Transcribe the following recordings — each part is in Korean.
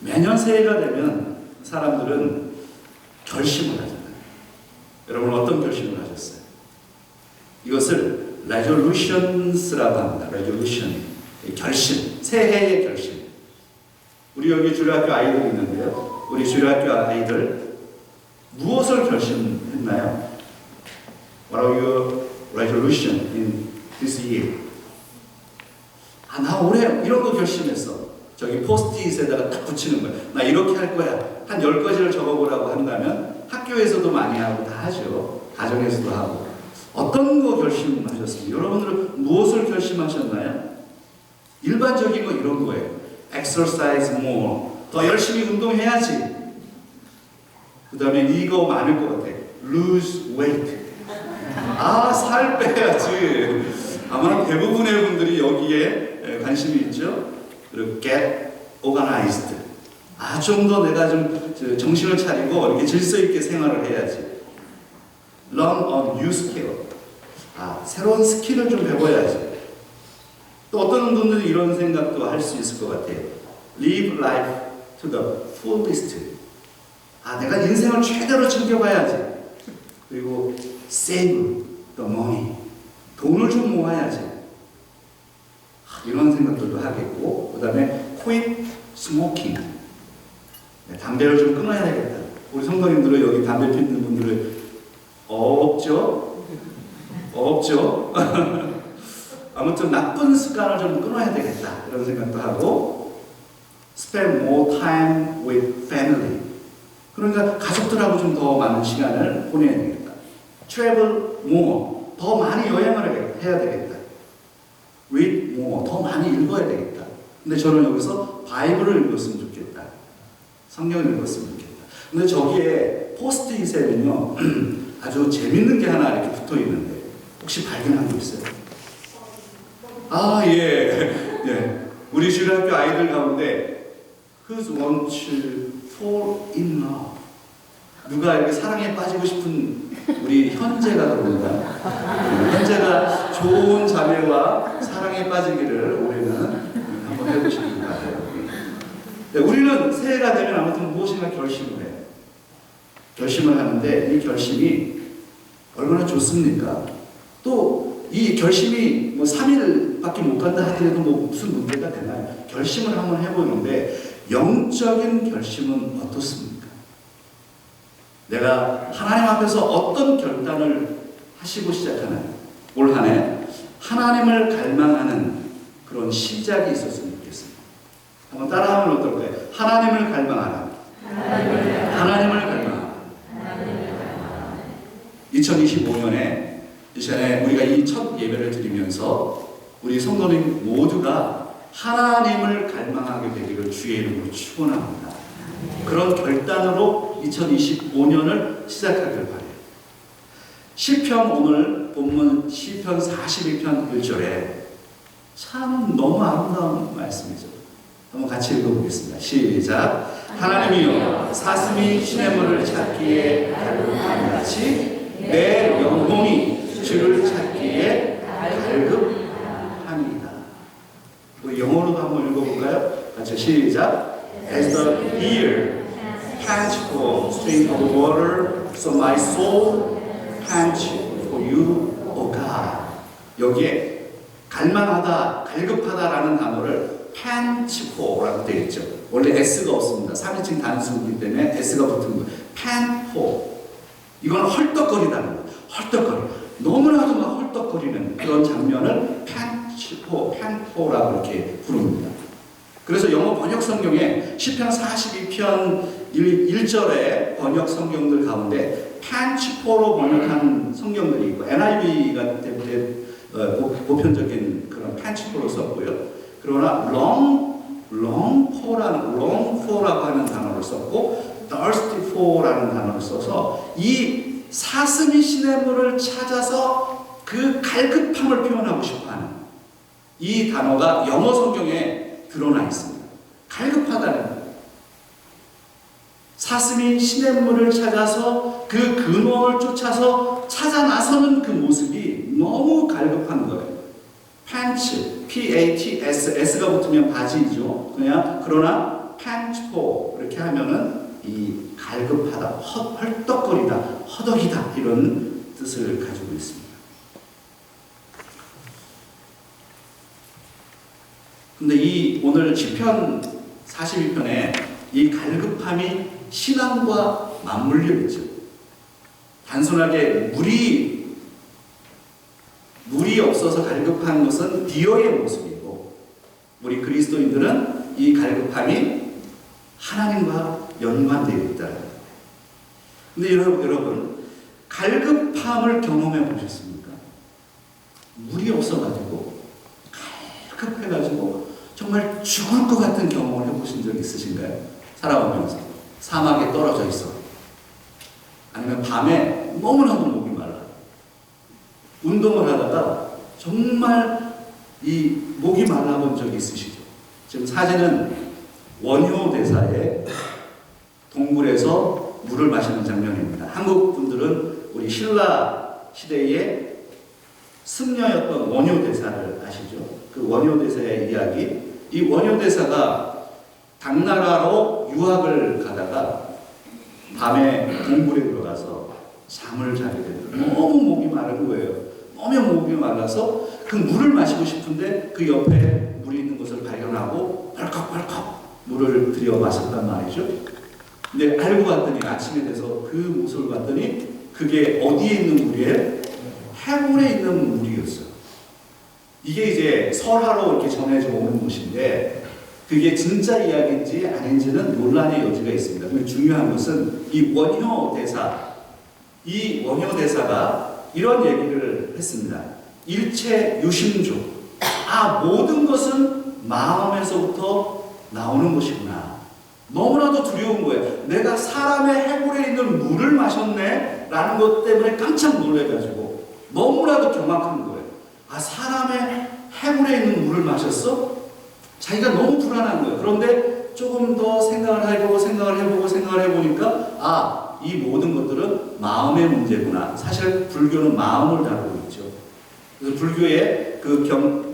매년 새해가 되면 사람들은 결심을 하잖아요. 여러분 어떤 결심을 하셨어요? 이것을 resolutions라고 합니다. resolution, 결심, 새해의 결심. 우리 여기 주일학교 아이들 있는데요. 우리 주일학교 아이들 무엇을 결심했나요? What are your resolution in this year? 나 올해 이런 거 결심했어. 저기 포스트잇에다가 딱 붙이는 거야. 나 이렇게 할 거야. 한 10가지를 적어보라고 한다면 학교에서도 많이 하고 다 하죠. 가정에서도 하고. 어떤 거 결심하셨습니까? 여러분들은 무엇을 결심하셨나요? 일반적인 거 이런 거예요. exercise more. 더 열심히 운동해야지. 그 다음에 이거 많을 것 같아. lose weight. 살 빼야지. 아마 대부분의 분들이 여기에 관심이 있죠. 그리고 get organized. 좀 더 내가 좀 정신을 차리고 이렇게 질서 있게 생활을 해야지. learn a new skill. 새로운 스킬을 좀 배워야지. 또 어떤 분들은 이런 생각도 할 수 있을 것 같아요. live life to the fullest. 내가 인생을 최대로 즐겨봐야지. 그리고 save the money. 돈을 좀 모아야지. 이런 생각들도 하겠고, 그 다음에 quit smoking. 담배를 좀 끊어야 되겠다. 우리 성도님들은 여기 담배 피우는 분들은 없죠? 없죠? 아무튼 나쁜 습관을 좀 끊어야 되겠다. 이런 생각도 하고, spend more time with family. 그러니까 가족들하고 좀 더 많은 시간을 보내야 되겠다. travel more. 더 많이 여행을 해야 되겠다. read more. 더 많이 읽어야 되겠다. 근데 저는 여기서 바이블을 읽었으면 좋겠다. 성경을 읽었으면 좋겠다. 근데 저기에 포스트잇에는요 아주 재밌는 게 하나 이렇게 붙어 있는데 혹시 발견한 거 있어요? 예. 우리 주일학교 아이들 가운데 Who wants to fall in love? 누가 이렇게 사랑에 빠지고 싶은 우리 현재가 그런가? 현재가 좋은 자매와 사랑에 빠지기를 올해는 한번 해보시기 바라요. 우리는 새해가 되면 아무튼 무엇인가 결심을 해요. 결심을 하는데 이 결심이 얼마나 좋습니까? 또 이 결심이 3일밖에 못 간다 하더라도 무슨 문제가 되나요? 결심을 한번 해보는데 영적인 결심은 어떻습니까? 내가 하나님 앞에서 어떤 결단을 하시고 시작하나요? 올 한 해 하나님을 갈망하는 그런 시작이 있었으면 좋겠습니다. 한번 따라하면 어떨까요? 하나님을 갈망하라. 하나님을 갈망하라. 2025년에 이 시간에 우리가 이 첫 예배를 드리면서 우리 성도님 모두가 하나님을 갈망하게 되기를 주의 이름으로 축원합니다. 그런 결단으로 2025년을 시작하길 바래요. 시편 오늘 본문 시편 42편 1절에 참 너무 아름다운 말씀이죠. 한번 같이 읽어보겠습니다. 시작. 하나님이여 사슴이 시냇물을 찾기에 갈급함 같이 내 영혼이 주를 찾기에 갈급함이다. 영어로도 한번 읽어볼까요? 같이 시작. As the deer pants for stream of water, so my soul pants for you, O God. 여기에 갈망하다, 갈급하다라는 단어를 pants for라고 되어 있죠. 원래 s가 없습니다. 3인칭 단수이기 때문에 s가 붙은 거예요. pant for. 이건 헐떡거리다는 거예요. 헐떡거리. 너무나도 막 헐떡거리는 그런 장면을 pant for라고 이렇게 부릅니다. 그래서 영어 번역 성경에 시편 42편 1절의 번역 성경들 가운데 pant for로 번역한 성경들이 있고 NIV가 때문에 보편적인 그런 pant for로 썼고요. 그러나 long for라고 하는 단어를 썼고 thirsty for라는 단어를 써서 이 사슴이 시냇물을 찾아서 그 갈급함을 표현하고 싶어하는 이 단어가 영어 성경에 드러나 있습니다. 갈급하다는 거예요. 사슴이 시냇물을 찾아서 그 근원을 쫓아서 찾아 나서는 그 모습이 너무 갈급한 거예요. pants, P-A-T-S, S가 붙으면 바지이죠. 그러나 팬츠포 이렇게 하면은 이 갈급하다, 헐떡거리다, 허덕이다 이런 뜻을 가지고 있습니다. 근데 이 오늘 시편 42편에 이 갈급함이 신앙과 맞물려 있죠. 단순하게 물이 없어서 갈급한 것은 디어의 모습이고, 우리 그리스도인들은 이 갈급함이 하나님과 연관되어 있다. 근데 여러분, 갈급함을 경험해 보셨습니까? 물이 없어가지고, 갈급해가지고, 정말 죽을 것 같은 경험을 해보신 적 있으신가요? 살아오면서. 사막에 떨어져 있어. 아니면 밤에 너무나도 목이 말라. 운동을 하다가 정말 이 목이 말라본 적이 있으시죠? 지금 사진은 원효 대사의 동굴에서 물을 마시는 장면입니다. 한국 분들은 우리 신라 시대의 승려였던 원효 대사를 아시죠? 그 원효 대사의 이야기. 이 원효 대사가 당나라로 유학을 가다가 밤에 동굴에 들어가서 잠을 자게 되더라고요. 너무 목이 마른 거예요. 너무 목이 말라서 그 물을 마시고 싶은데 그 옆에 물이 있는 것을 발견하고 벌컥벌컥 물을 들여 마셨단 말이죠. 근데 알고 봤더니 아침에 돼서 그 모습을 봤더니 그게 어디에 있는 물이에요? 해골에 있는 물이었어요. 이게 이제 설화로 이렇게 전해져 오는 것인데 그게 진짜 이야기인지 아닌지는 논란의 여지가 있습니다. 근데 중요한 것은 이 원효 대사가 이런 얘기를 했습니다. 일체 유심조. 모든 것은 마음에서부터 나오는 것이구나. 너무나도 두려운 거예요. 내가 사람의 해골에 있는 물을 마셨네? 라는 것 때문에 깜짝 놀래가지고 너무나도 경악한 거예요. 사람의 해골에 있는 물을 마셨어? 자기가 너무 불안한 거예요. 그런데 조금 더 생각을 해보니까 이 모든 것들은 마음의 문제구나. 사실 불교는 마음을 다루고 있죠. 그래서 불교의 그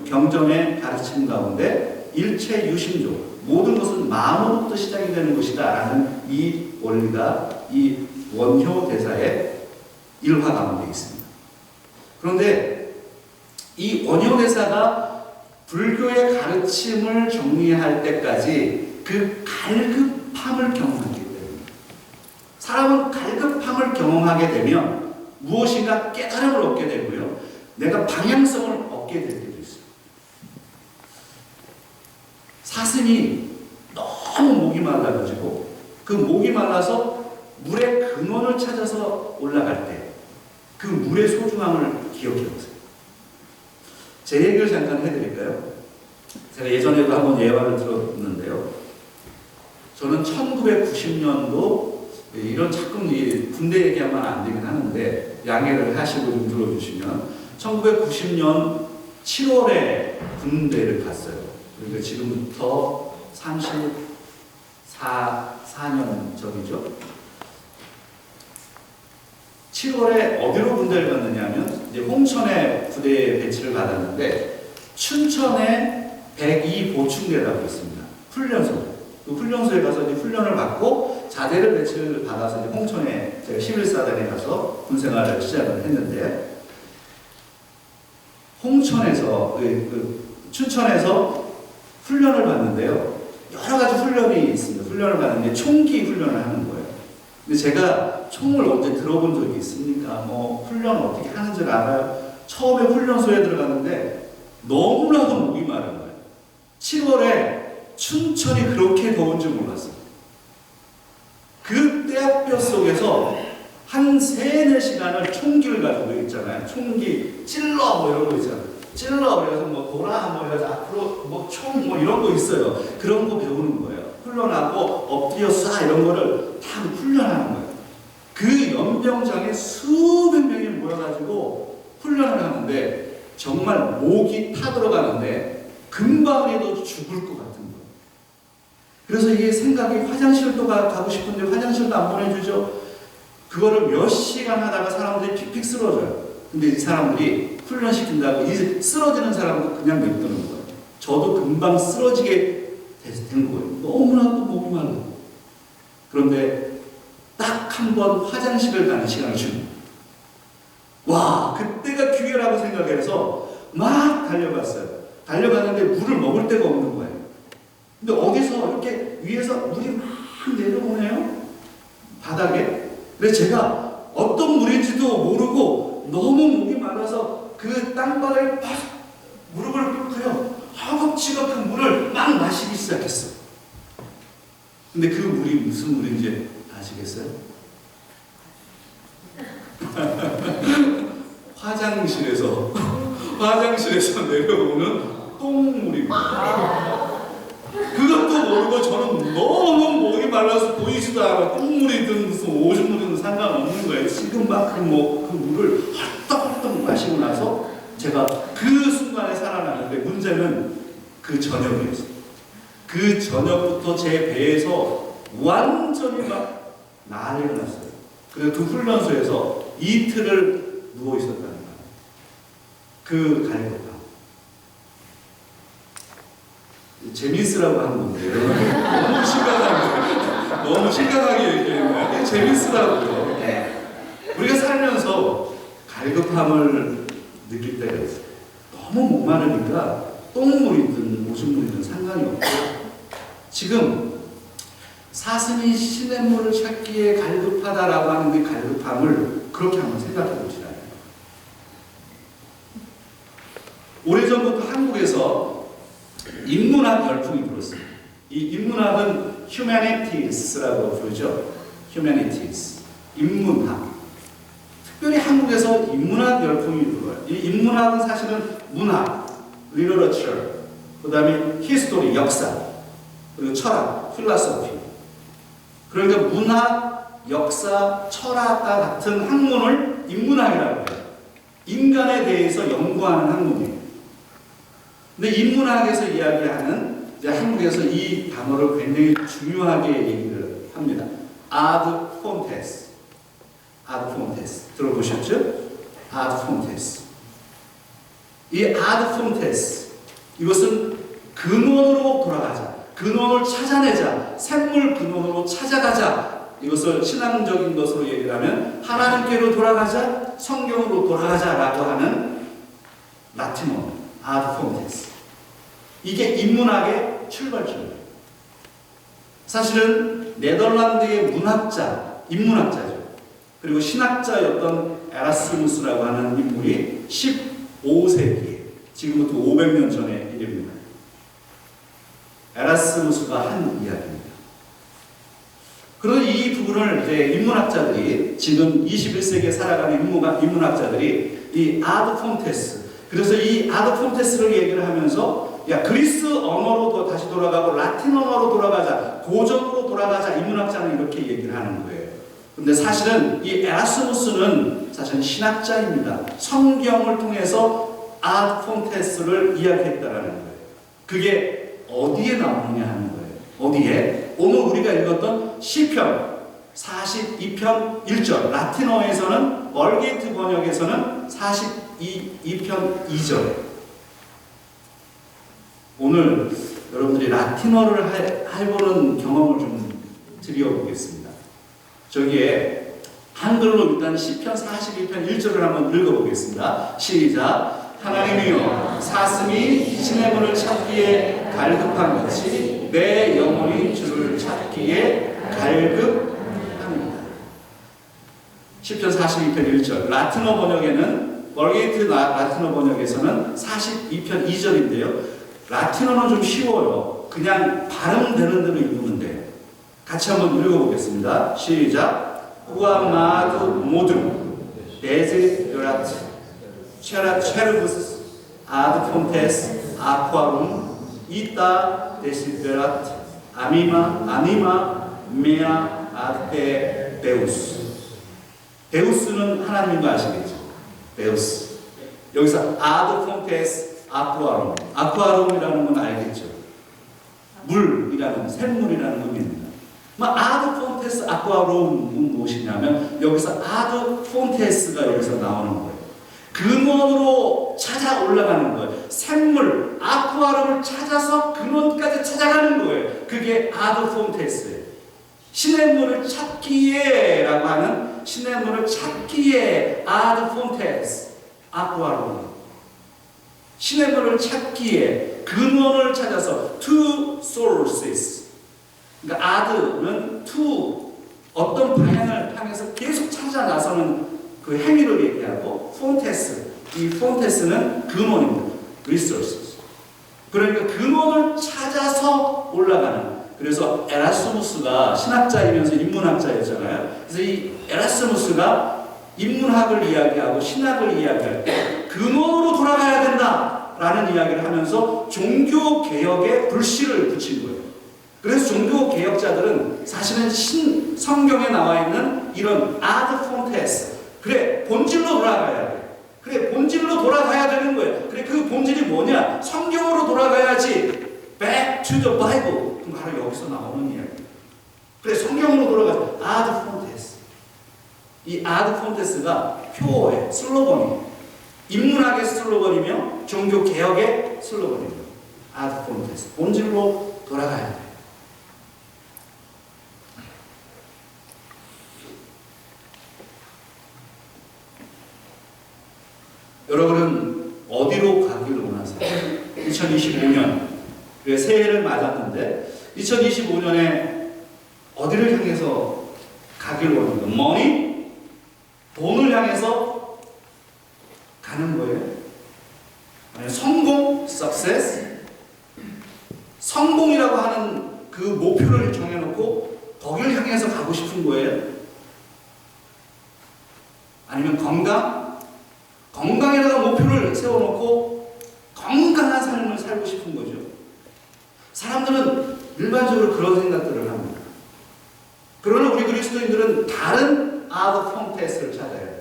경전의 가르침 가운데 일체 유심조, 모든 것은 마음으로부터 시작이 되는 것이다 라는 이 원리가 이 원효 대사의 일화 가운데 있습니다. 그런데 이 원효 대사가 불교의 가르침을 정리할 때까지 그 갈급함을 경험하기 때문에, 사람은 갈급함을 경험하게 되면 무엇인가 깨달음을 얻게 되고요, 내가 방향성을 얻게 될 때도 있어요. 사슴이 너무 목이 말라가지고 그 목이 말라서 물의 근원을 찾아서 올라갈 때 그 물의 소중함을 기억해 보세요. 제 얘기를 잠깐 해드릴까요? 제가 예전에도 한번 예화를 들었는데요. 저는 1990년도 이런 자꾸 군대 얘기하면 안 되긴 하는데 양해를 하시고 좀 들어주시면 1990년 7월에 군대를 갔어요. 그러니까 지금부터 34년 전이죠. 7월에 어디로 군대를 갔느냐면 이제 홍천에 부대에 배치를 받았는데 춘천에 102 보충대라고 있습니다. 훈련소. 그 훈련소에 가서 이제 훈련을 받고 자대를 배치를 받아서 이제 홍천에 제가 11사단에 가서 군생활을 시작을 했는데, 홍천에서 춘천에서 훈련을 받는데요. 여러 가지 훈련이 있습니다. 훈련을 받는데 총기 훈련을 하는 거예요. 근데 제가 총을 언제 들어본 적이 있습니까? 훈련 어떻게 하는 줄 알아요? 처음에 훈련소에 들어갔는데 너무나도 목이 마른 거예요. 7월에 춘천이 그렇게 더운 줄 몰랐어요. 그 떼약볕 속에서 한 3-4시간을 총기를 가지고 있잖아요. 총기 찔러 이런 거 있잖아요. 찔러 그래서 돌아 해서 앞으로 총 이런 거 있어요. 그런 거 배우는 거예요. 훈련하고 엎드려 쏴 이런 거를 다 훈련하는 거예요. 그 연병장에 수백 명이 모여가지고 훈련을 하는데 정말 목이 타들어가는데 금방 해도 죽을 것 같은 거예요. 그래서 이게 생각이 화장실도 가고 싶은데 화장실도 안 보내주죠. 그거를 몇 시간 하다가 사람들이 픽픽 쓰러져요. 근데 이 사람들이 훈련시킨다고 이 쓰러지는 사람도 그냥 냅두는 거예요. 저도 금방 쓰러지게 된 거예요. 너무나도 목이 말라. 그런데 딱 한 번 화장실을 가는 시간을 줍니다. 와, 그때가 기회라고 생각해서 막 달려갔어요. 달려갔는데 물을 먹을 데가 없는 거예요. 근데 어디서 이렇게 위에서 물이 막 내려오네요. 바닥에. 근데 제가 어떤 물인지도 모르고 너무 목이 말라서 그 땅바닥에 팍 무릎을 꿇고요. 허겁지겁 그 물을 막 마시기 시작했어. 근데 그 물이 무슨 물인지 아시겠어요? 화장실에서 내려오는 똥물입니다. 그것도 모르고 저는 너무 목이 말라서 보이지도 않아. 똥물이든 무슨 오줌물이든 상관없는 거예요. 지금 막 그 물을 헐떡헐떡 마시고 나서 제가 그 순간에 살아나는데, 문제는 그 저녁이었어요. 그 저녁부터 제 배에서 완전히 막 난리가 났어요. 그래서 그 훈련소에서 이틀을 누워 있었다는 거예요. 그 갈급함. 재밌으라고 하는 건데 너무 심각하게 얘기하는 거예요. 재밌으라고요. 우리가 살면서 갈급함을 느낄 때가 있어요. 너무 목마르니까 똥물이든 오줌물이든 상관이 없고, 지금 사슴이 시냇물을 찾기에 갈급하다라고 하는 그 갈급함을 그렇게 한번 생각해 보시라요. 오래전부터 한국에서 인문학 열풍이 불었어요. 이 인문학은 humanities라고 부르죠. humanities, 인문학. 특별히 한국에서 인문학 열풍이 불어요. 이 인문학은 사실은 문학, literature, 그 다음에 history, 역사, 그리고 철학, philosophy. 그러니까 문학, 역사, 철학과 같은 학문을 인문학이라고 해요. 인간에 대해서 연구하는 학문이에요. 근데 인문학에서 이야기하는, 이제 한국에서 이 단어를 굉장히 중요하게 얘기를 합니다. 아드 폰테스. 아드 폰테스. 들어보셨죠? 아드 폰테스. 이 아드 폰테스. 이것은 근원으로 돌아가자. 근원을 찾아내자. 샘물 근원으로 찾아가자. 이것을 신앙적인 것으로 얘기를 하면 하나님께로 돌아가자, 성경으로 돌아가자라고 하는 라틴어 아드 폰테스. 이게 인문학의 출발점이에요. 사실은 네덜란드의 문학자, 인문학자죠. 그리고 신학자였던 에라스무스라고 하는 인물이 15세기에, 지금부터 500년 전의 일입니다. 에라스무스가 한 이야기입니다. 그런 이 부분을 이제 인문학자들이, 지금 21세기에 살아가는 인문학자들이 이 아드 폰테스, 그래서 이 아드 폰테스를 얘기를 하면서, 야, 그리스 언어로 다시 돌아가고 라틴 언어로 돌아가자, 고전으로 돌아가자, 인문학자는 이렇게 얘기를 하는 거예요. 근데 사실은 이 에라스무스는 사실은 신학자입니다. 성경을 통해서 아드 폰테스를 이야기했다라는 거예요. 그게 어디에 나오느냐 하는 거예요. 어디에? 오늘 우리가 읽었던 시편 42편 1절, 라틴어에서는 월게이트 번역에서는 42편 2절. 오늘 여러분들이 라틴어를 해보는 경험을 좀 드려보겠습니다. 저기에 한글로 일단 시편 42편 1절을 한번 읽어보겠습니다. 시작. 하나님이여, 사슴이 시냇물을 찾기에 갈급한 것이 내 영혼이 주를 찾기에 갈급합니다. 시편 42편 1절. 라틴어 번역에는, 월게이트 라틴어 번역에서는 42편 2절인데요. 라틴어는 좀 쉬워요. 그냥 발음되는 대로 읽으면 돼요. 같이 한번 읽어보겠습니다. 시작. 구아마드 모둠 데즈라트 체르부스 아드 폰테스 아쿠아룸 이타 데시베라트 아니마 메아 아테 데우스. 데우스는 하나님인 거 아시겠죠? 데우스. 여기서 아드 폰테스 아쿠아룸. 아쿠아룸이라는 건 알겠죠? 물이라는, 샘물이라는 의미입니다. 아드 폰테스 아쿠아룸은 무엇이냐면, 여기서 아드 폰테스가 여기서 나오는 거예요. 근원으로 찾아 올라가는 거예요. 샘물, 아쿠아룸을 찾아서 근원까지 찾아가는 거예요. 그게 아드 폰테스예요. 신의 물을 찾기에 라고 하는 신의 물을 찾기에 아드 폰테스, 아쿠아룸. 신의 물을 찾기에 근원을 찾아서 to sources. 그러니까 아드는 to 어떤 방향을 향해서 계속 찾아 나서는 그 행위를 얘기하고 폰테스, 이 폰테스는 근원입니다. resources. 그러니까 근원을 찾아서 올라가는. 그래서 에라스무스가 신학자이면서 인문학자였잖아요. 그래서 이 에라스무스가 인문학을 이야기하고 신학을 이야기할 때 근원으로 돌아가야 된다라는 이야기를 하면서 종교개혁에 불씨를 붙인 거예요. 그래서 종교개혁자들은 사실은 성경에 나와 있는 이런 아드 폰테스, 그래 본질로 돌아가야 돼. 그래 본질로 돌아가야 되는 거예요. 그래 그 본질이 뭐냐? 성경으로 돌아가야지. Back to the Bible. 그럼 바로 여기서 나오는 이야기. 그래 성경으로 돌아가서 아드 폰테스. 이 아드 폰테스가 표어의 슬로건이에요. 인문학의 슬로건이며 종교개혁의 슬로건입니다. 아드 폰테스. 본질로 돌아가야 돼. 여러분은 어디로 가기를 원하세요? 2025년 새해를 맞았는데 2025년에 어디를 향해서 가기를 원합니까? 머니? 돈을 향해서 가는 거예요? 아니면 성공? success? 성공이라고 하는 그 목표를 정해놓고 거기를 향해서 가고 싶은 거예요? 아니면 건강? 건강에다가 목표를 세워놓고 건강한 삶을 살고 싶은 거죠. 사람들은 일반적으로 그런 생각들을 합니다. 그러나 우리 그리스도인들은 다른 아드 폰테스를 찾아야 해요.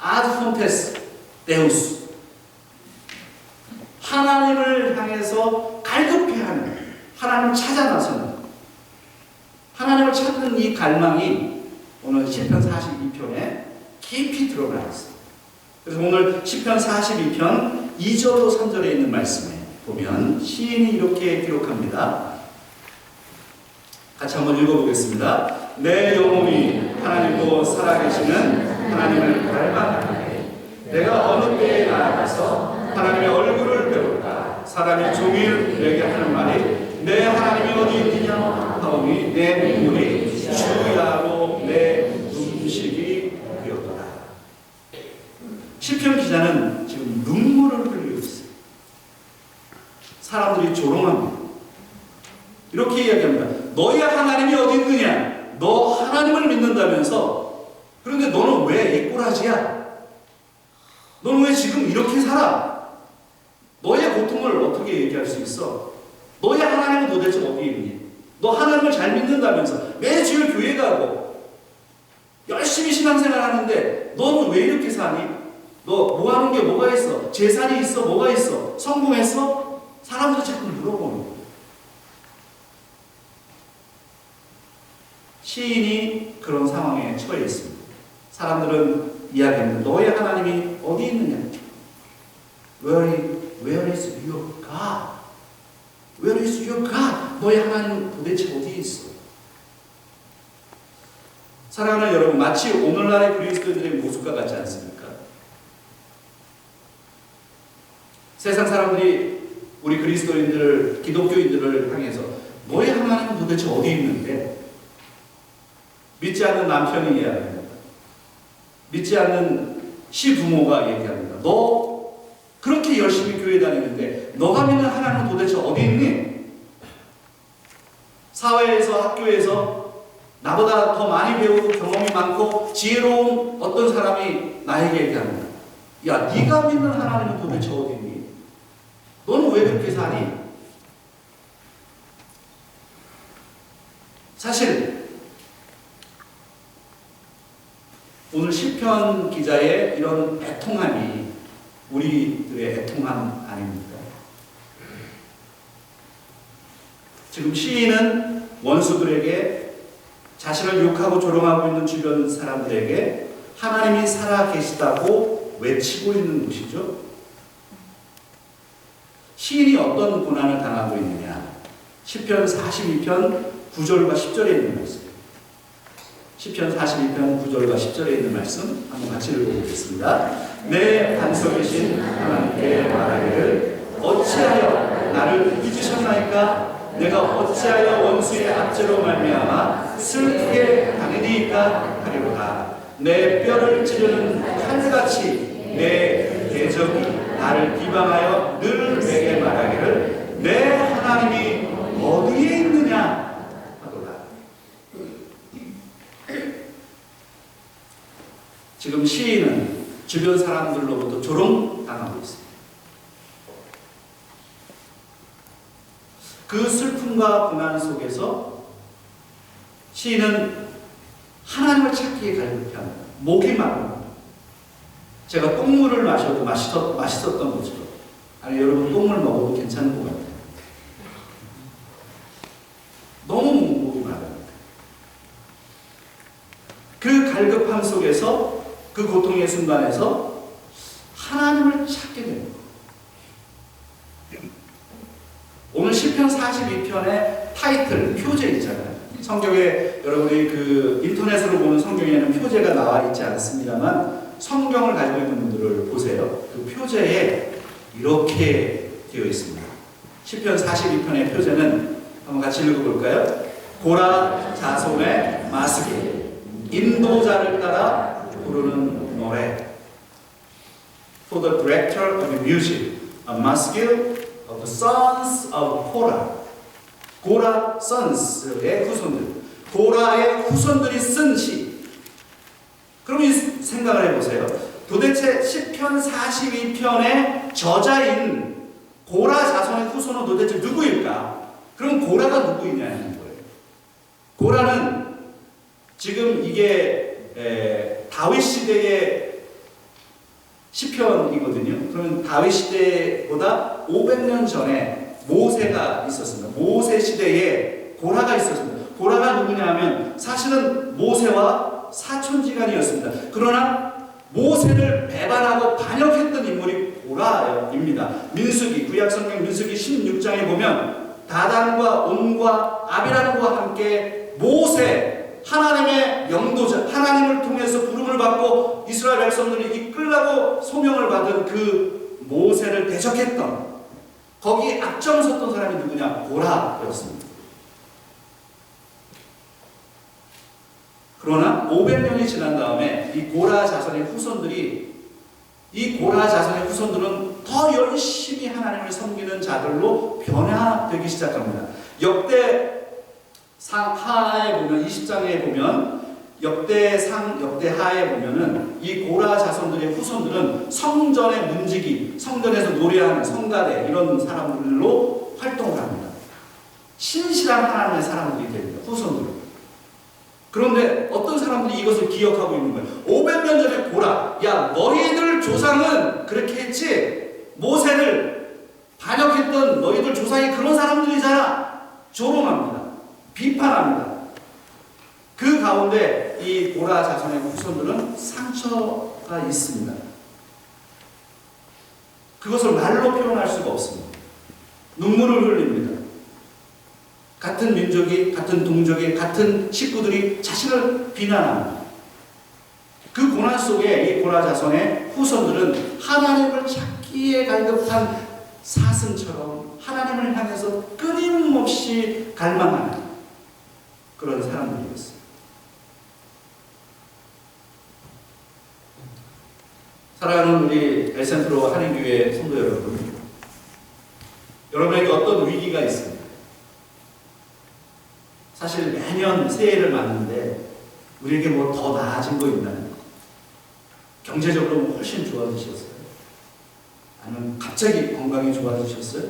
아드 폰테스, 데우스. 하나님을 향해서 갈급해하는, 하나님을 찾아 나서는, 하나님을 찾는 이 갈망이 오늘 시편 42편에 깊이 드러나 있습니다. 그래서 오늘 시편 42편 2절로 3절에 있는 말씀에 보면 시인이 이렇게 기록합니다. 같이 한번 읽어보겠습니다. 내 영혼이 하나님도 살아계시는 하나님을 갈망하네. 내가 어느 때에 나아가서 하나님의 얼굴을 배울까? 사람이 종일 내게 하는 말이 내 하나님이 어디 있느냐 하오니 내 눈물이 주야로 내 음식이 되었더라. 시편 기자는 지금 눈물을 흘리고 있어요. 사람들이 조롱합니다. 이렇게 이야기합니다. 너의 하나님이 어디 있느냐? 너 하나님을 믿는다면서 그런데 너는 왜 이 꼬라지야? 너는 왜 지금 이렇게 살아? 너의 고통을 어떻게 얘기할 수 있어? 너의 하나님은 도대체 어디 있니? 너 하나님을 잘 믿는다면서 매주일 교회 가고 열심히 신앙생활 하는데 너는 왜 이렇게 사니? 너 뭐 하는 게 뭐가 있어? 재산이 있어? 뭐가 있어? 성공했어? 사람들이 자꾸 물어보는 거예요. 시인이 그런 상황에 처해 있습니다. 사람들은 이야기합니다. 너의 하나님이 어디 있느냐? Where is your God? Where is your God? 너의 하나님은 도대체 어디에 있어? 사랑하는 여러분, 마치 오늘날의 그리스도인들의 모습과 같지 않습니까? 세상 사람들이 우리 그리스도인들, 기독교인들을 향해서 너의 하나님은 도대체 어디 있는데? 믿지 않는 남편이 이야기합니다. 믿지 않는 시부모가 얘기합니다. 너 그렇게 열심히 교회 다니는데 너가 믿는 하나님은 도대체 어디 있니? 사회에서, 학교에서 나보다 더 많이 배우고 경험이 많고 지혜로운 어떤 사람이 나에게 얘기합니다. 야, 네가 믿는 하나님은 도대체 어디 있니? 너는 왜 그렇게 사니? 사실 오늘 시편 기자의 이런 애통함이 우리들의 애통함 아닙니까? 지금 시인은 원수들에게, 자신을 욕하고 조롱하고 있는 주변 사람들에게 하나님이 살아 계시다고 외치고 있는 곳이죠. 시인이 어떤 고난을 당하고 있느냐? 시편 42편 9절과 10절에 있는 말씀. 시편 42편 9절과 10절에 있는 말씀 한번 같이 읽어보겠습니다. 내 반석이신 하나님께 말하기를 어찌하여 나를 잊으셨나이까? 내가 어찌하여 원수의 압제로 말미암아 슬프게 당하니이까 하리로다. 내 뼈를 찌르는 칼같이 내 대적이 나를 비방하여 늘 내게 말하기를 내 하나님이 어디에 있느냐 하도다. 지금 시인은 주변 사람들로부터 조롱당하고 있습니다. 그 슬픔과 고난 속에서 시인은 하나님을 찾기에 갈급해합니다. 목이 마릅니다. 제가 똥물을 마셔도 맛있었던 것처럼. 아니 여러분 똥물 먹어도 괜찮은 것 같아요. 너무 목이 마릅니다. 그 갈급함 속에서 그 고통의 순간에서 하나님을 찾게 됩니다. 오늘 시편 42편의 타이틀, 표제 있잖아요. 성경에 여러분이 그 인터넷으로 보는 성경에는 표제가 나와 있지 않습니다만 성경을 가지고 있는 분들을 보세요. 그 표제에 이렇게 되어 있습니다. 시편 42편의 표제는 한번 같이 읽어볼까요? 고라 자손의 마스길, 인도자를 따라 부르는 노래. For the director of the music, a maskil of the sons of Korah. 고라 sons의 후손들, 고라의 후손들이 쓴 시. 그럼 생각을 해보세요. 도대체 시편 42편의 저자인 고라 자손의 후손은 도대체 누구일까? 그럼 고라가 누구이냐는 거예요. 고라는 지금 이게 다윗 시대의 시편이거든요. 그러면 다윗 시대보다 500년 전에 모세가 있었습니다. 모세 시대에 고라가 있었습니다. 고라가 누구냐 하면 사실은 모세와 사촌지간이었습니다. 그러나 모세를 배반하고 반역했던 인물이 고라입니다. 민수기, 구약성경 민수기 16장에 보면 다단과 온과 아비람과 함께 모세, 하나님의 영도자, 하나님을 통해서 부름을 받고 이스라엘 백성들을 이끌라고 소명을 받은 그 모세를 대적했던, 거기 앞장섰던 사람이 누구냐? 고라였습니다. 그러나 500년이 지난 다음에 이 고라 자손의 후손들이, 이 고라 자손의 후손들은 더 열심히 하나님을 섬기는 자들로 변화되기 시작합니다. 역대상 하에 보면, 20장에 보면 역대상, 역대하에 보면은 이 고라 자손들의 후손들은 성전의 문지기, 성전에서 노래하는 성가대 이런 사람들로 활동을 합니다. 신실한 하나님의 사람들이 됩니다. 후손들. 그런데 어떤 사람들이 이것을 기억하고 있는 거예요. 500년 전에 고라, 야 너희들 조상은 그렇게 했지? 모세를 반역했던 너희들 조상이 그런 사람들이잖아. 조롱합니다. 비판합니다. 그 가운데 이 고라 자손의 후손들은 상처가 있습니다. 그것을 말로 표현할 수가 없습니다. 눈물을 흘립니다. 같은 민족이, 같은 동족이, 같은 식구들이 자신을 비난합니다. 그 고난 속에 이 고라 자손의 후손들은 하나님을 찾기에 갈급한 사슴처럼 하나님을 향해서 끊임없이 갈망하는 그런 사람들이었어요. 사랑하는 우리 엘센트로 한인교회 성도 여러분, 여러분에게 어떤 위기가 있습니다. 사실 매년 새해를 맞는데 우리에게 뭐 더 나아진 거 있나요? 경제적으로 훨씬 좋아지셨어요? 아니면 갑자기 건강이 좋아지셨어요?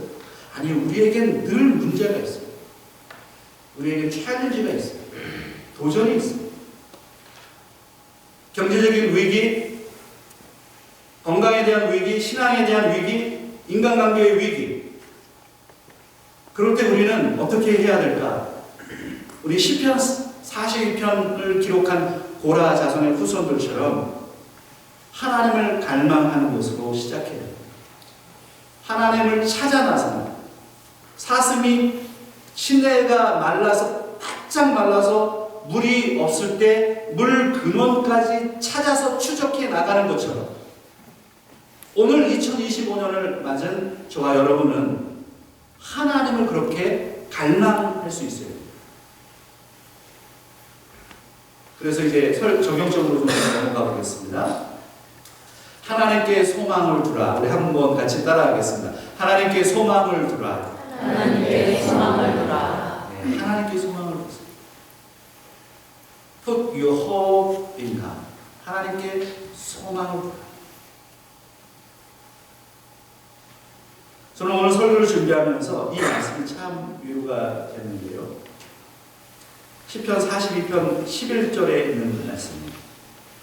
아니 우리에겐 늘 문제가 있어요. 우리에게 챌린지가 있어요. 도전이 있어요. 경제적인 위기, 건강에 대한 위기, 신앙에 대한 위기, 인간관계의 위기. 그럴 때 우리는 어떻게 해야 될까? 우리 시편 42편을 기록한 고라 자손의 후손들처럼 하나님을 갈망하는 것으로 시작해요. 하나님을 찾아 나서는 사슴이 시내가 말라서 바짝 말라서 물이 없을 때 물 근원까지 찾아서 추적해 나가는 것처럼 오늘 2025년을 맞은 저와 여러분은 하나님을 그렇게 갈망할 수 있어요. 그래서 이제 적용적으로 좀 넘어가 보겠습니다. 하나님께 소망을 두라. 우리 한번 같이 따라하겠습니다. 하나님께 소망을 두라. 하나님께 소망을 두라. 네, 하나님께 소망을 두세요. Put your hope in God. 하나님께 소망을 두라. 저는 오늘 설교를 준비하면서 이 말씀이 참 위로가 됐는데요. 시편 42편 11절에 있는 말씀입니다.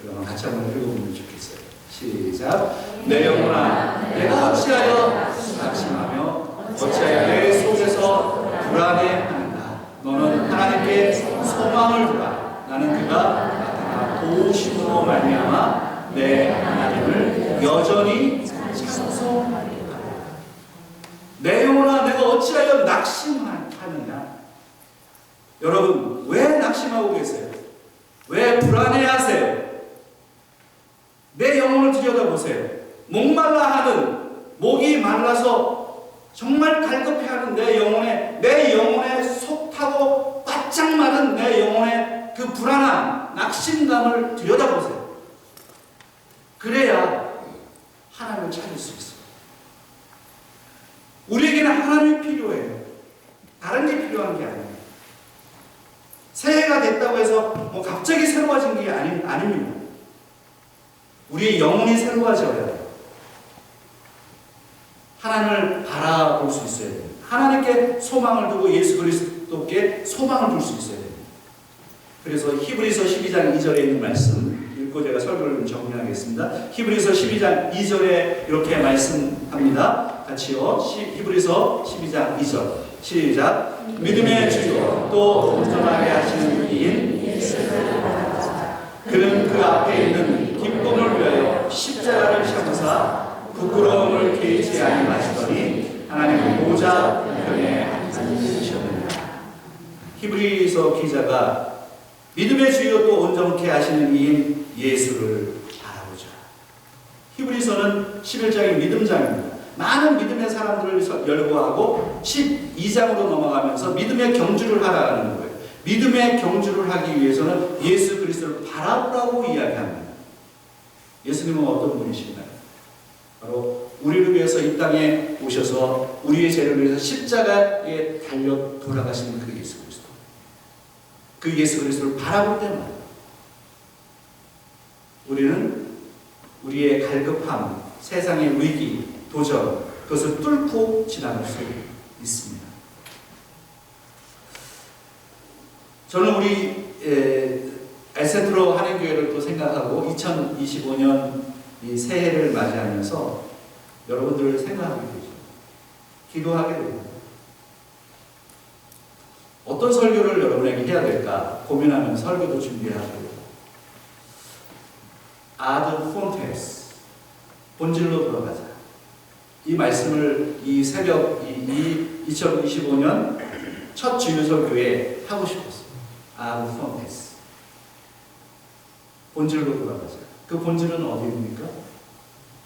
그러면 같이 한번 읽어보면 좋겠어요. 시작. 내 영혼아, 내가 어찌하여 낙심하며 어찌하여 내 속에서 불안해하는가. 너는 하나님께 소망을 두라. 나는 그가 나타나 도우심으로 말미암아 내 하나님을 여전히 찬송하리라. 내 영혼아, 내가 어찌하여 낙심하느냐. 여러분, 왜 낙심하고 계세요? 왜 불안해하세요? 내 영혼을 들여다보세요. 목말라 하는, 목이 말라서 정말 갈급해하는 내 영혼에 속 타고 바짝 마른 내 영혼의 그 불안한 낙심감을 들여다보세요. 그래야 하나님을 찾을 수 있어요. 우리에게는 하나님이 필요해요. 다른 게 필요한 게 아니에요. 새해가 됐다고 해서 뭐 갑자기 새로워진 게 아닙니다. 우리의 영혼이 새로워져야 돼요. 하나님을 바라볼 수 있어야 돼요. 하나님께 소망을 두고 예수 그리스도께 소망을 둘 수 있어야 돼요. 그래서 히브리서 12장 2절에 있는 말씀 읽고 제가 설교를 정리하겠습니다. 히브리서 12장 2절에 이렇게 말씀합니다. 같이요. 히브리서 12장 2절 시작. 믿음의 주요 또 온전하게 하시는 이인 그는 그 앞에 있는 기쁨을 위하여 십자가를 참으사 부끄러움을 개의치 아니하시더니 하나님의 보좌 우편에 앉으셨느니라. 히브리서 기자가 믿음의 주요 또 온전케 하시는 이인 예수를 바라보자. 히브리서는 11장이 믿음장입니다. 많은 믿음의 사람들을 열거하고 12장으로 넘어가면서 믿음의 경주를 하라는 거예요. 믿음의 경주를 하기 위해서는 예수 그리스도를 바라보라고 이야기합니다. 예수님은 어떤 분이신가요? 바로 우리를 위해서 이 땅에 오셔서 우리의 죄를 위해서 십자가에 달려 돌아가시는 그 예수 그리스도. 그 예수 그리스도를 바라볼 때마다 우리는 우리의 갈급함, 세상의 위기, 도전, 그것을 뚫고 지나갈 수 있습니다. 저는 우리 엘센트로 한인교회를 또 생각하고 2025년 이 새해를 맞이하면서 여러분들을 생각하게 되죠. 기도하게 됩니다. 어떤 설교를 여러분에게 해야 될까 고민하면서 설교도 준비하고 아드 폰테스 본질로 돌아가자. 이 말씀을 이 새벽 이 2025년 첫 주유소 교회에 하고 싶었어요. 아드 폰테스 본질로 돌아가자. 그 본질은 어디입니까?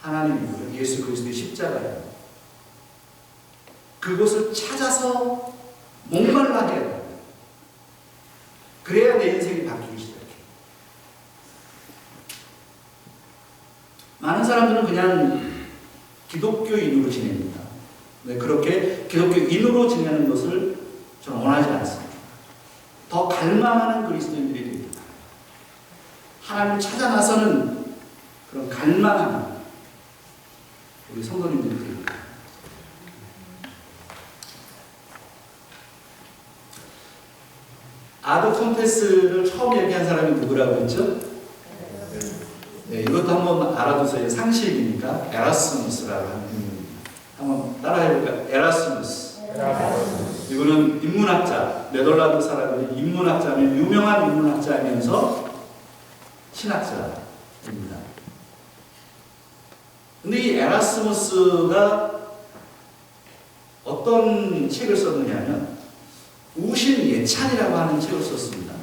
하나님이고요. 예수 그리스도의 십자가예요. 그곳을 찾아서 목말라 해야 돼요. 그래야 내 인생이 바뀌기 시작해요. 많은 사람들은 그냥 기독교인으로 지냅니다. 네, 그렇게 기독교인으로 지내는 것을 저는 원하지 않습니다. 더 갈망하는 그리스도인들이 됩니다. 하나님을 찾아 나서는 그런 갈망하는 우리 성도님들이 됩니다. 아드 폰테스를 처음 얘기한 사람이 누구라고 했죠? 네, 이것도 한번 알아두세요. 상식이니까 에라스무스라고 하는 인물입니다. 한번 따라해볼까요? 에라스무스. 이거는 인문학자, 네덜란드 사람이 인문학자면 유명한 인문학자이면서 신학자입니다. 근데 이 에라스무스가 어떤 책을 썼느냐면 우신예찬이라고 하는 책을 썼습니다.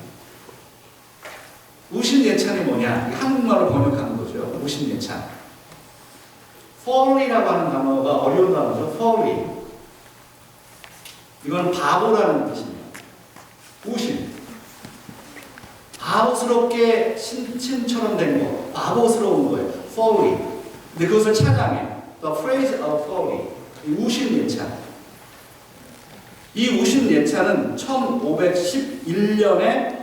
우신예찬이 뭐냐? 한국말로 번역하는 거죠. 우신예찬. folly라고 하는 단어가 어려운 단어죠. folly. 이건 바보라는 뜻입니다. 우신. 바보스럽게 신처럼 된 거. 바보스러운 거예요. folly. 근데 그것을 찬양해. The phrase of folly. 이 우신예찬. 이 우신예찬은 1511년에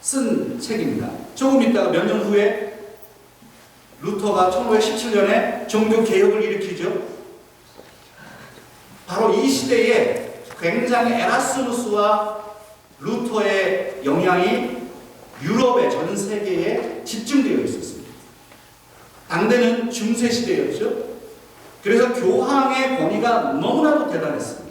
쓴 책입니다. 조금 있다가 몇 년 후에 루터가 1517년에 종교개혁을 일으키죠. 바로 이 시대에 굉장히 에라스무스와 루터의 영향이 유럽의 전 세계에 집중되어 있었습니다. 당대는 중세시대였죠. 그래서 교황의 권위가 너무나도 대단했습니다.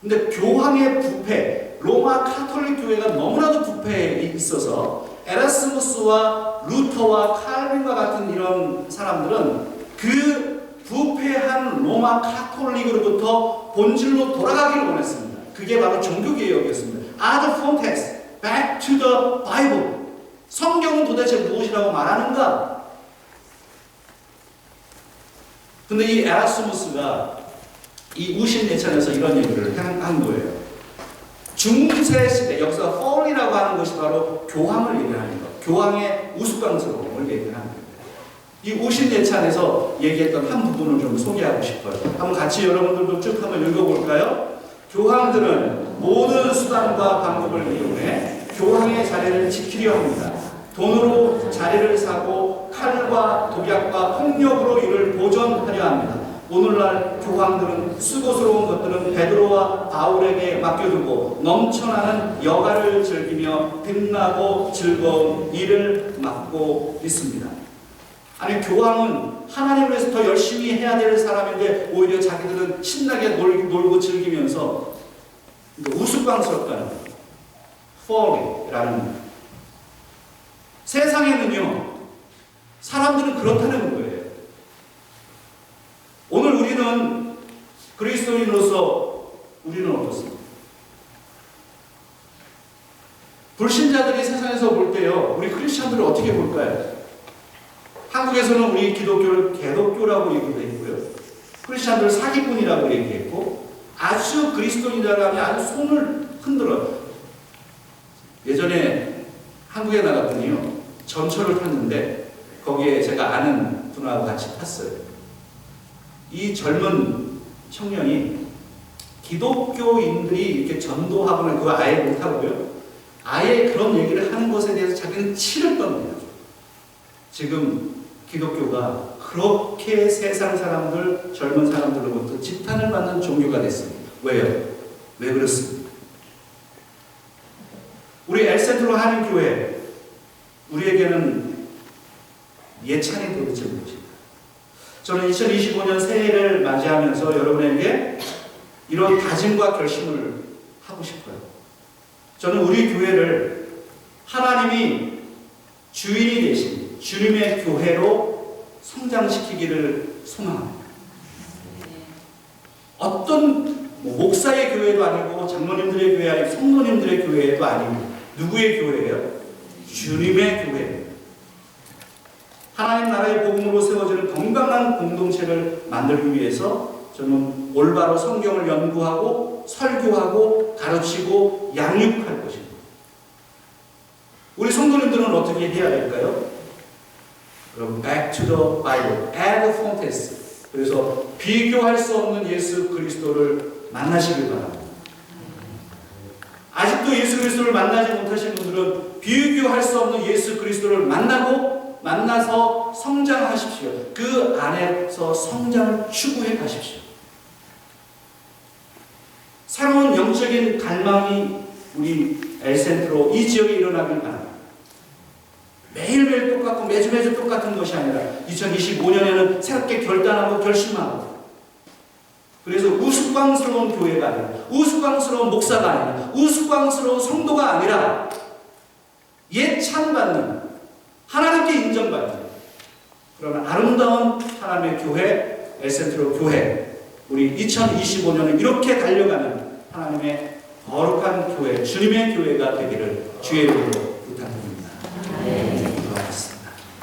근데 교황의 부패, 로마 카톨릭 교회가 너무나도 부패에 있어서 에라스무스와 루터와 칼빈과 같은 이런 사람들은 그 부패한 로마 카톨릭으로부터 본질로 돌아가기를 원했습니다. 그게 바로 종교개혁이었습니다. Ad fontes, back to the Bible. 성경은 도대체 무엇이라고 말하는가? 근데 이 에라스무스가 이 우신예찬에서 이런 얘기를 한 거예요. 중세시대, 여기서 folly라고 하는 것이 바로 교황을 얘기하는 것. 교황의 우스꽝스러움을 얘기하는 겁니다. 이 우신예찬에서 얘기했던 한 부분을 좀 소개하고 싶어요. 한번 같이 여러분들도 쭉 한번 읽어볼까요? 교황들은 모든 수단과 방법을 이용해 교황의 자리를 지키려 합니다. 돈으로 자리를 사고 칼과 독약과 폭력으로 이를 보존하려 합니다. 오늘날 교황들은 수고스러운 것들은 베드로와 바울에게 맡겨두고 넘쳐나는 여가를 즐기며 빛나고 즐거운 일을 맡고 있습니다. 아니, 교황은 하나님을 위해서 더 열심히 해야 될 사람인데 오히려 자기들은 신나게 놀고 즐기면서 우스꽝스럽다는 거예요. folly라는. 세상에는요, 사람들은 그렇다는 거예요. 오늘 우리는 그리스도인으로서 우리는 어떻습니까? 불신자들이 세상에서 볼 때요, 우리 크리스천들을 어떻게 볼까요? 한국에서는 우리 기독교를 개독교라고 얘기도 했고요. 크리스천들을 사기꾼이라고 얘기했고, 아주 그리스도인이라면 아주 손을 흔들어요. 예전에 한국에 나갔더니요, 전철을 탔는데 거기에 제가 아는 분하고 같이 탔어요. 이 젊은 청년이 기독교인들이 이렇게 전도하고는 그거 아예 못하고요, 아예 그런 얘기를 하는 것에 대해서 자기는 치를 떱니다. 지금 기독교가 그렇게 세상 사람들, 젊은 사람들로부터 지탄을 받는 종교가 됐습니다. 왜요? 왜 그렇습니까? 우리 엘센트로 한인교회, 우리에게는 예찬이 도대체 무엇입니까? 저는 2025년 새해를 맞이하면서 여러분에게 이런 다짐과 결심을 하고 싶어요. 저는 우리 교회를 하나님이 주인이 되신 주님의 교회로 성장시키기를 소망합니다. 어떤 목사의 교회도 아니고 장로님들의 교회 아니고 성도님들의 교회도 아니고 누구의 교회예요? 주님의 교회예요. 하나님 나라의 복음으로 세워지는 건강한 공동체를 만들기 위해서 저는 올바로 성경을 연구하고 설교하고 가르치고 양육할 것입니다. 우리 성도님들은 어떻게 해야 될까요? 여러분, back to the Bible, ad fontes. 그래서 비교할 수 없는 예수 그리스도를 만나시길 바랍니다. 아직도 예수 그리스도를 만나지 못하신 분들은 비교할 수 없는 예수 그리스도를 만나서 성장하십시오. 그 안에서 성장을 추구해 가십시오. 새로운 영적인 갈망이 우리 엘센트로 이 지역에 일어나길 바랍니다. 매일매일 똑같고 매주매주 똑같은 것이 아니라 2025년에는 새롭게 결단하고 결심하고, 그래서 우스꽝스러운 교회가 아니라, 우스꽝스러운 목사가 아니라, 우스꽝스러운 성도가 아니라 예찬받는, 하나님께 인정받는 그런 아름다운 하나님의 교회, 엘센트로 교회, 우리 2025년을 이렇게 달려가는 하나님의 거룩한 교회, 주님의 교회가 되기를 주의 이름으로